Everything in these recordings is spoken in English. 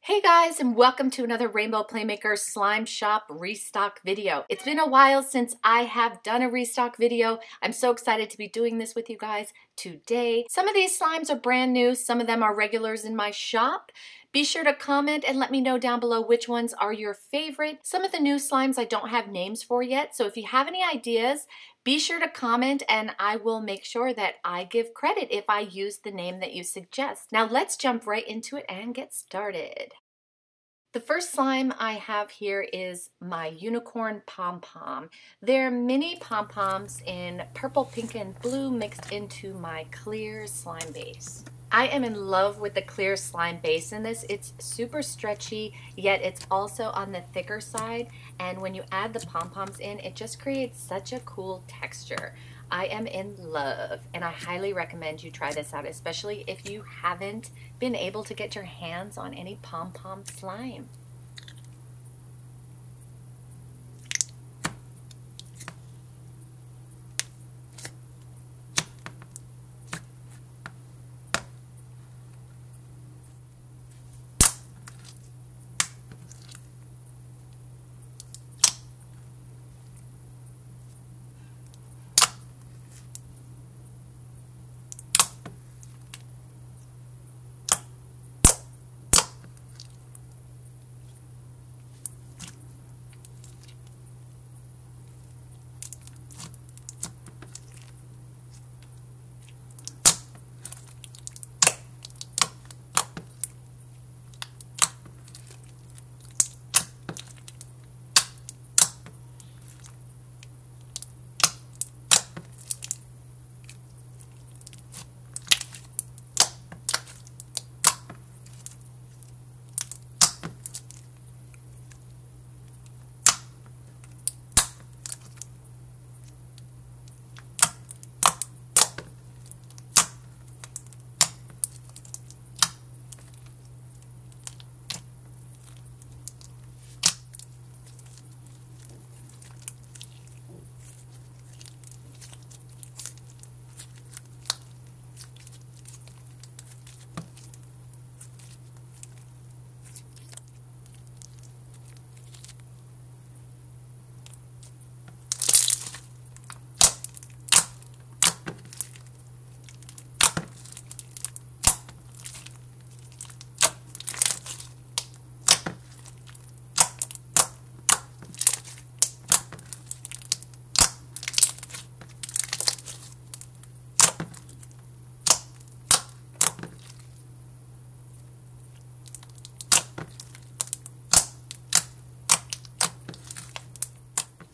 Hey guys, and welcome to another Rainbow Playmaker Slime Shop restock video. It's been a while since I have done a restock video. I'm so excited to be doing this with you guys today. Some of these slimes are brand new, some of them are regulars in my shop. Be sure to comment and let me know down below which ones are your favorite. Some of the new slimes I don't have names for yet, so if you have any ideas, be sure to comment and I will make sure that I give credit if I use the name that you suggest. Now let's jump right into it and get started. The first slime I have here is my unicorn pom-pom. They're mini pom-poms in purple, pink, and blue mixed into my clear slime base. I am in love with the clear slime base in this. It's super stretchy, yet it's also on the thicker side. And when you add the pom-poms in, it just creates such a cool texture. I am in love, and I highly recommend you try this out, especially if you haven't been able to get your hands on any pom-pom slime.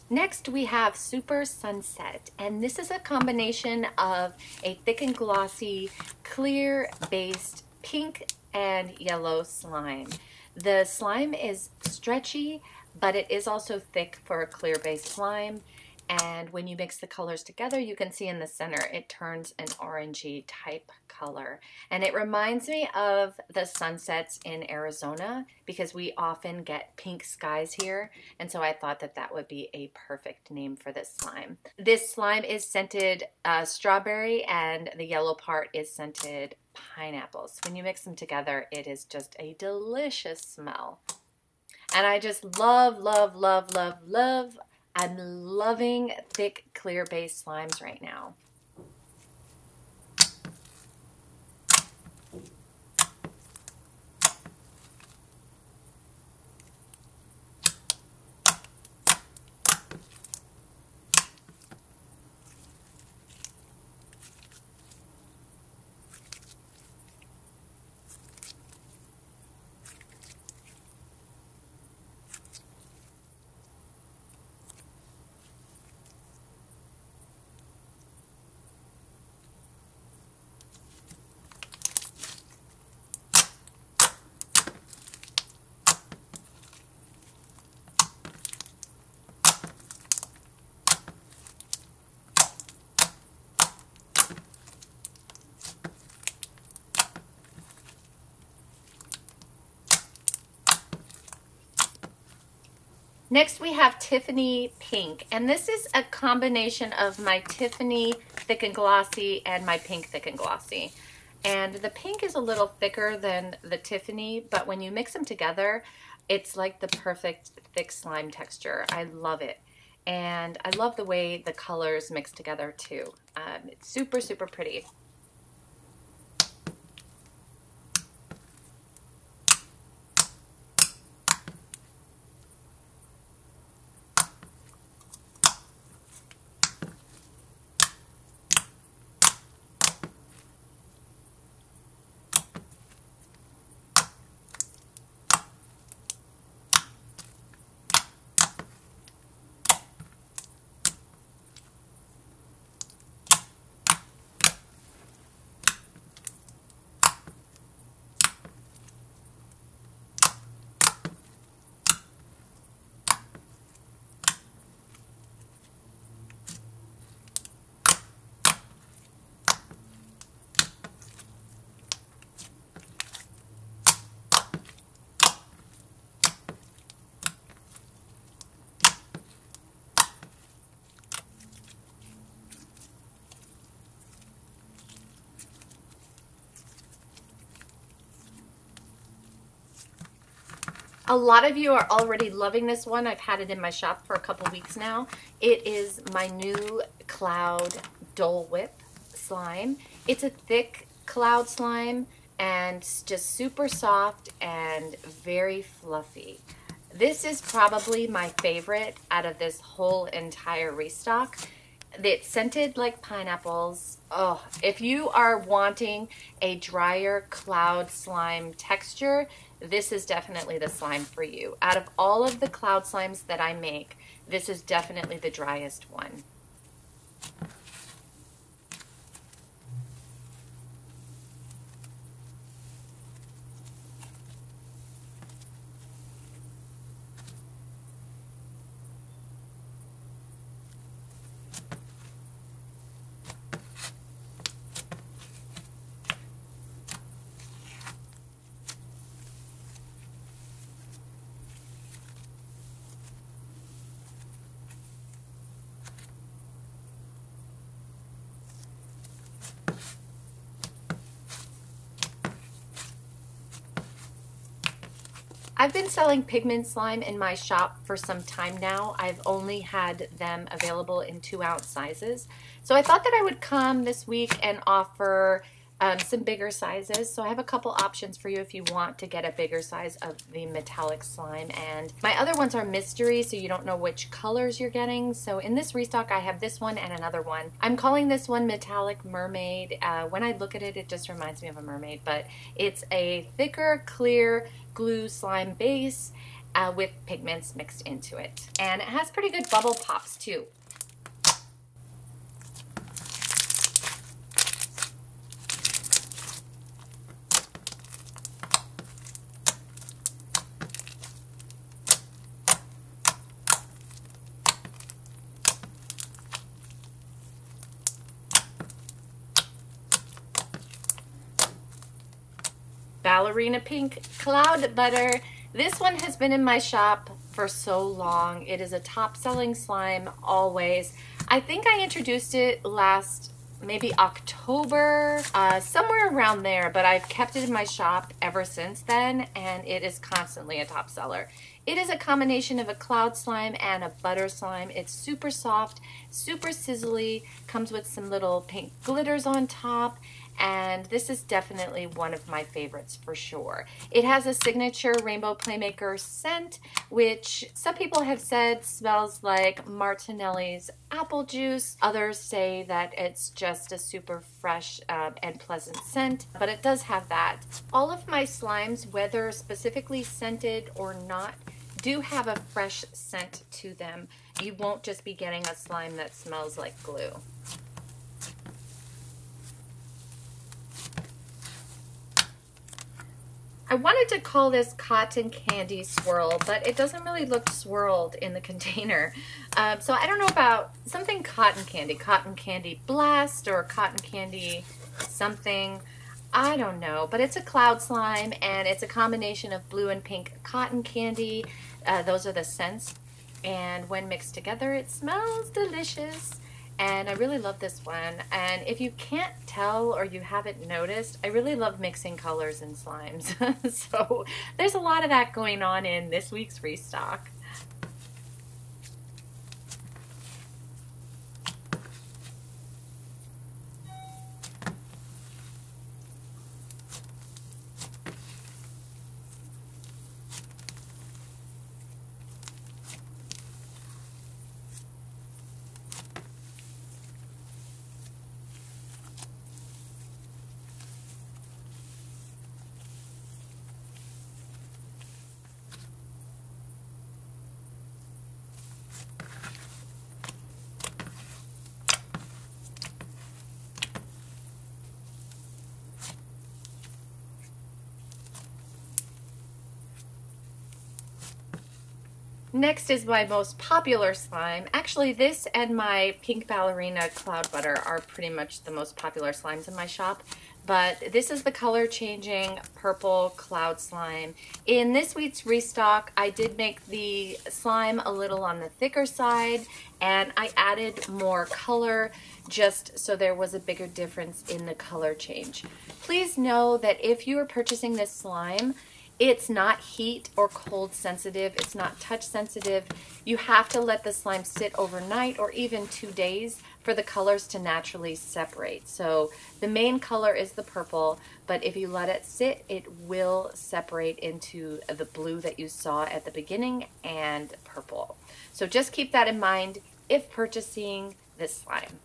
Next we have Super Sunset, and this is a combination of a thick and glossy clear based pink and yellow slime. The slime is stretchy, but it is also thick for a clear based slime, and when you mix the colors together, you can see in the center it turns an orangey type color. And it reminds me of the sunsets in Arizona because we often get pink skies here, and so I thought that that would be a perfect name for this slime. This slime is scented strawberry, and the yellow part is scented pineapple. So when you mix them together, it is just a delicious smell. And I just love, love, love, love, love. I'm loving thick, clear base slimes right now. Next we have Tiffany Pink, and this is a combination of my Tiffany Thick and Glossy and my Pink Thick and Glossy. And the pink is a little thicker than the Tiffany, but when you mix them together, it's like the perfect thick slime texture. I love it. And I love the way the colors mix together too. It's super, super pretty. A lot of you are already loving this one. I've had it in my shop for a couple weeks now. It is my new Cloud Dole Whip slime. It's a thick cloud slime and just super soft and very fluffy. This is probably my favorite out of this whole entire restock. It's scented like pineapples. Oh, if you are wanting a drier cloud slime texture, this is definitely the slime for you. Out of all of the cloud slimes that I make, this is definitely the driest one. I've been selling pigment slime in my shop for some time now. I've only had them available in 2-ounce sizes. So I thought that I would come this week and offer some bigger sizes. So I have a couple options for you if you want to get a bigger size of the metallic slime. And my other ones are mystery, so you don't know which colors you're getting. So in this restock, I have this one and another one. I'm calling this one Metallic Mermaid. When I look at it, it just reminds me of a mermaid, but it's a thicker, clear glue slime base with pigments mixed into it. And it has pretty good bubble pops too. Ballerina Pink Cloud Butter. This one has been in my shop for so long. It is a top-selling slime always. I think I introduced it last maybe October, somewhere around there, but I've kept it in my shop ever since then, and it is constantly a top seller. It is a combination of a cloud slime and a butter slime. It's super soft, super sizzly, comes with some little pink glitters on top, and this is definitely one of my favorites for sure. It has a signature Rainbow Playmaker scent, which some people have said smells like Martinelli's apple juice. Others say that it's just a super fresh and pleasant scent, but it does have that. All of my slimes, whether specifically scented or not, do have a fresh scent to them. You won't just be getting a slime that smells like glue. I wanted to call this Cotton Candy Swirl, but it doesn't really look swirled in the container. So I don't know about something Cotton Candy Blast, or Cotton Candy something. I don't know, but it's a cloud slime, and it's a combination of blue and pink cotton candy. Those are the scents, and when mixed together, it smells delicious. and I really love this one. And if you can't tell or you haven't noticed, I really love mixing colors in slimes. So there's a lot of that going on in this week's restock. Next is my most popular slime. Actually, this and my pink Ballerina Cloud Butter are pretty much the most popular slimes in my shop. But this is the color changing purple cloud slime. In this week's restock, I did make the slime a little on the thicker side, and I added more color just so there was a bigger difference in the color change. Please know that if you are purchasing this slime, it's not heat or cold sensitive. It's not touch sensitive. You have to let the slime sit overnight or even 2 days for the colors to naturally separate. So the main color is the purple, but if you let it sit, it will separate into the blue that you saw at the beginning and purple. So just keep that in mind if purchasing this slime.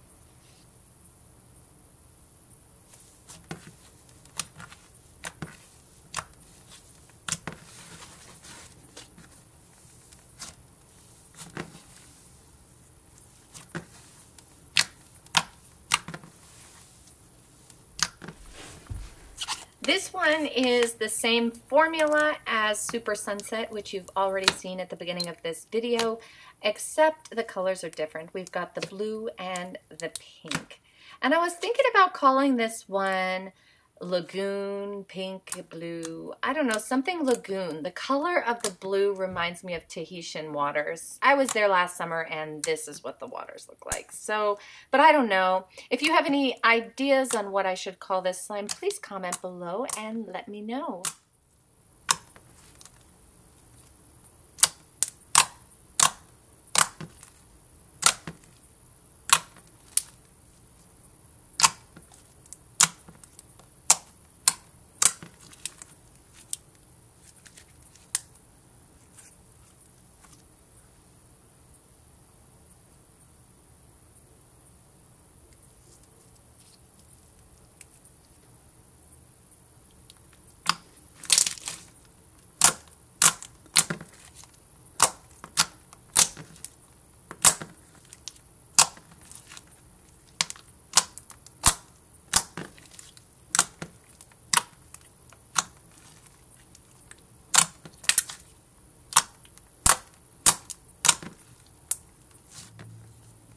This one is the same formula as Super Sunset, which you've already seen at the beginning of this video, except the colors are different. We've got the blue and the pink. And I was thinking about calling this one Lagoon, pink, blue, I don't know, something Lagoon. The color of the blue reminds me of Tahitian waters. I was there last summer and this is what the waters look like. So, but I don't know. If you have any ideas on what I should call this slime, please comment below and let me know.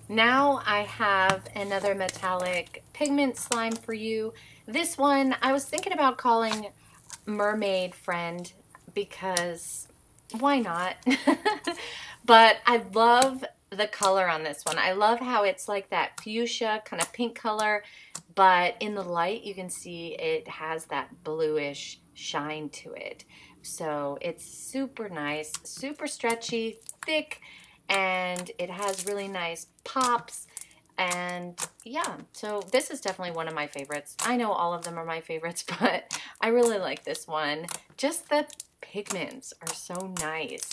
Now I have another metallic pigment slime for you. This one I was thinking about calling Mermaid Friend because why not? But I love the color on this one. I love how it's like that fuchsia kind of pink color, but in the light you can see it has that bluish shine to it. So it's super nice, super stretchy, thick, and it has really nice pops. And yeah, so this is definitely one of my favorites. I know all of them are my favorites, but I really like this one. Just the pigments are so nice.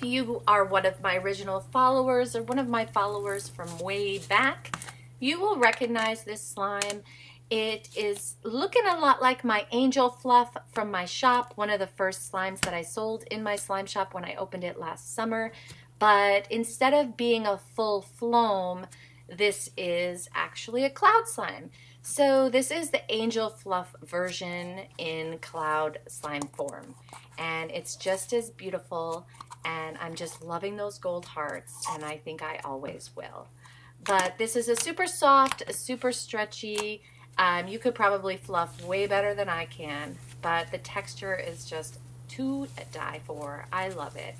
you are one of my original followers or one of my followers from way back, you will recognize this slime. It is looking a lot like my Angel Fluff from my shop, one of the first slimes that I sold in my slime shop when I opened it last summer. But instead of being a full floam, this is actually a cloud slime. So this is the Angel Fluff version in cloud slime form. And it's just as beautiful, and I'm just loving those gold hearts, and I think I always will. But this is a super soft, a super stretchy. You could probably fluff way better than I can, but the texture is just to die for. I love it.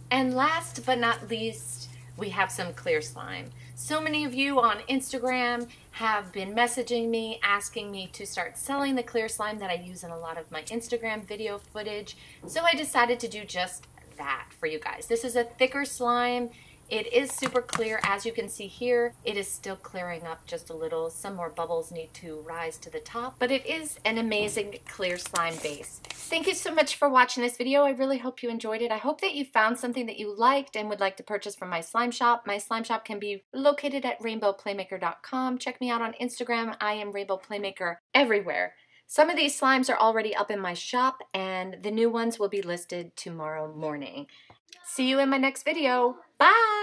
And last but not least, we have some clear slime. So many of you on Instagram have been messaging me, asking me to start selling the clear slime that I use in a lot of my Instagram video footage. So I decided to do just that for you guys. This is a thicker slime. It is super clear. As you can see here, it is still clearing up just a little. Some more bubbles need to rise to the top, but it is an amazing clear slime base. Thank you so much for watching this video. I really hope you enjoyed it. I hope that you found something that you liked and would like to purchase from my slime shop. My slime shop can be located at rainbowplaymaker.com. Check me out on Instagram. I am Rainbow Playmaker everywhere. Some of these slimes are already up in my shop, and the new ones will be listed tomorrow morning. See you in my next video. Bye!